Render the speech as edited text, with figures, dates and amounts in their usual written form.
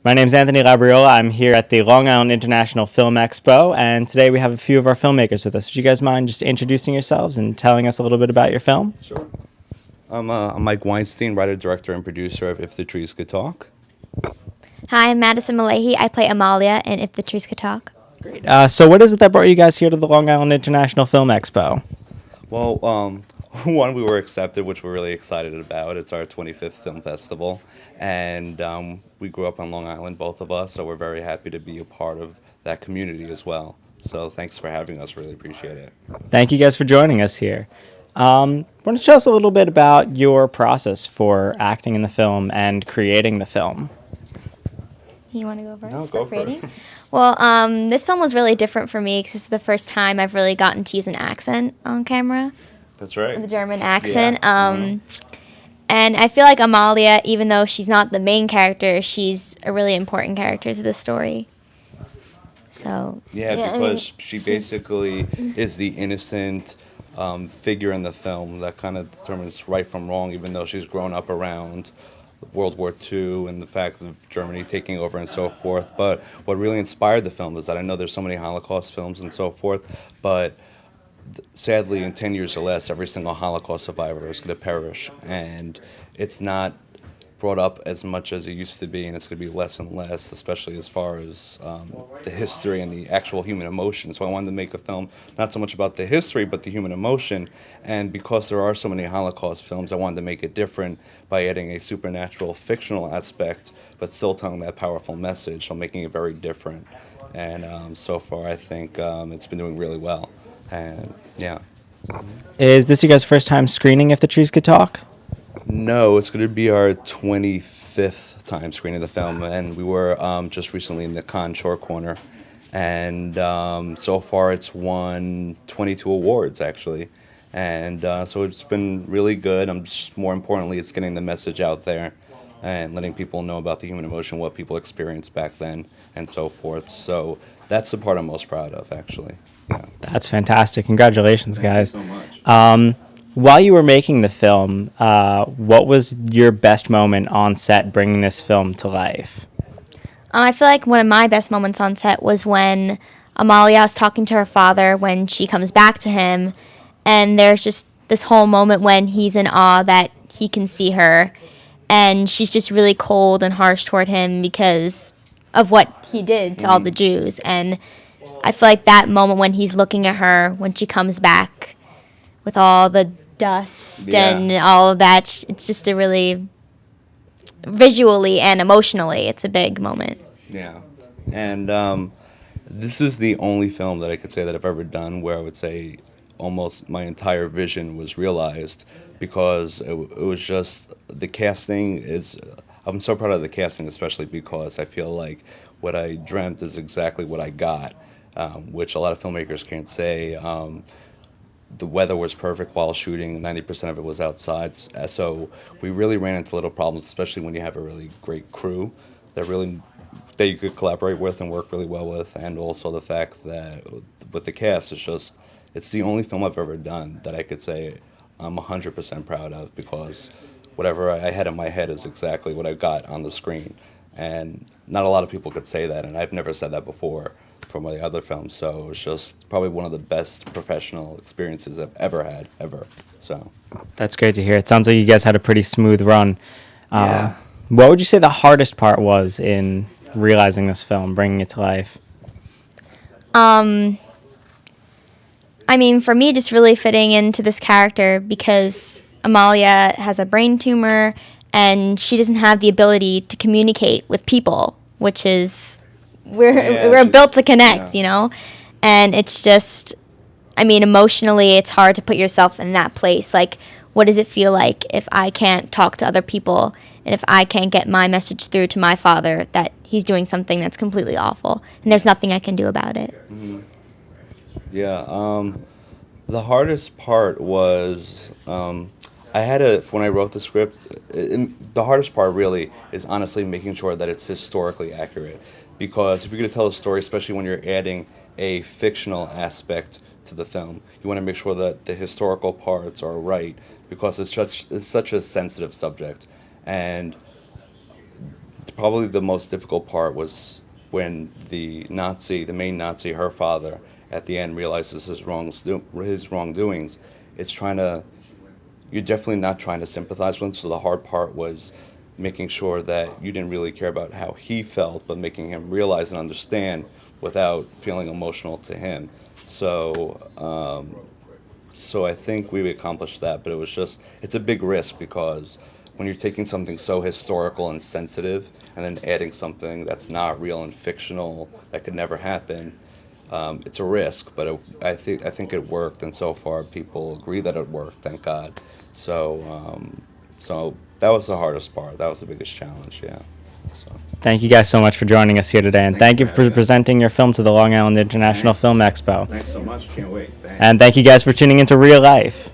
My name's Anthony Labriola. I'm here at the Long Island International Film Expo, and today we have a few of our filmmakers with us. Would you guys mind just introducing yourselves and telling us a little bit about your film? Sure. I'm Mike Weinstein, writer, director, and producer of If the Trees Could Talk. Hi, I'm Madison Mullahey. I play Amalia in If the Trees Could Talk. Great. So what is it that brought you guys here to the Long Island International Film Expo? Well, one, we were accepted, which we're really excited about. It's our 25th film festival, and we grew up on Long Island, both of us, so we're very happy to be a part of that community as well. So thanks for having us. Really appreciate it. Thank you guys for joining us here. Why don't you tell us a little bit about your process for acting in the film and creating the film? You want to go first? No, go for creating? first. Well, this film was really different for me because this is the first time I've really gotten to use an accent on camera, That's right. the German accent. Yeah. And I feel like Amalia, even though she's not the main character, she's a really important character to the story. So Because she basically is the innocent figure in the film that kind of determines right from wrong, even though she's grown up around World War II and the fact of Germany taking over and so forth. But what really inspired the film is that I know there's so many Holocaust films and so forth, but sadly in 10 years or less, every single Holocaust survivor is going to perish. And it's not brought up as much as it used to be, and it's going to be less and less, especially as far as the history and the actual human emotion. So I wanted to make a film not so much about the history, but the human emotion. And because there are so many Holocaust films, I wanted to make it different by adding a supernatural, fictional aspect, but still telling that powerful message, so making it very different. And so far, I think it's been doing really well. And yeah. Is this your guys' first time screening If the Trees Could Talk? No, it's going to be our 25th time screening the film, and we were just recently in the Cannes Short Corner, and so far it's won 22 awards, actually, and so it's been really good. More importantly, it's getting the message out there and letting people know about the human emotion, what people experienced back then, and so forth. So that's the part I'm most proud of, actually. Yeah. That's fantastic. Congratulations, guys. Thank you so much. While you were making the film, what was your best moment on set bringing this film to life? I feel like one of my best moments on set was when Amalia is talking to her father when she comes back to him, and there's just this whole moment when he's in awe that he can see her, and she's just really cold and harsh toward him because of what he did to all the Jews. And I feel like that moment when he's looking at her when she comes back with all the dust and all of that, it's just a really, visually and emotionally, it's a big moment. Yeah, and this is the only film that I could say that I've ever done where I would say almost my entire vision was realized, because it was just, the casting is, I'm so proud of the casting, especially because I feel like what I dreamt is exactly what I got, which a lot of filmmakers can't say. The weather was perfect while shooting. 90% of it was outside. So we really ran into little problems, especially when you have a really great crew that you could collaborate with and work really well with. And also the fact that with the cast, it's the only film I've ever done that I could say I'm 100% proud of, because whatever I had in my head is exactly what I got on the screen. And not a lot of people could say that, and I've never said that before from the other films, so it's just probably one of the best professional experiences I've ever had, ever. So That's great to hear. It sounds like you guys had a pretty smooth run. Yeah. What would you say the hardest part was in realizing this film, bringing it to life? I mean, for me, just really fitting into this character, because Amalia has a brain tumor and she doesn't have the ability to communicate with people, which is, we're built to connect, you know? And it's just, I mean, emotionally, it's hard to put yourself in that place. Like, what does it feel like if I can't talk to other people, and if I can't get my message through to my father that he's doing something that's completely awful, and there's nothing I can do about it? Mm-hmm. Yeah, the hardest part was, when I wrote the script, the hardest part really is honestly making sure that it's historically accurate. Because if you're going to tell a story, especially when you're adding a fictional aspect to the film, you want to make sure that the historical parts are right, because it's such a sensitive subject. And probably the most difficult part was when the main Nazi, her father, at the end realizes his wrongdoings. It's trying to, you're definitely not trying to sympathize with him. So the hard part was making sure that you didn't really care about how he felt, but making him realize and understand without feeling emotional to him. So I think we accomplished that, but it's a big risk because when you're taking something so historical and sensitive and then adding something that's not real and fictional that could never happen, it's a risk. But I think it worked, and so far people agree that it worked. Thank God. So that was the hardest part. That was the biggest challenge. Yeah. So. Thank you guys so much for joining us here today, and thank you for presenting your film to the Long Island International Film Expo. Thanks so much. Can't wait. Thanks. And thank you guys for tuning into Reel-LIIFE.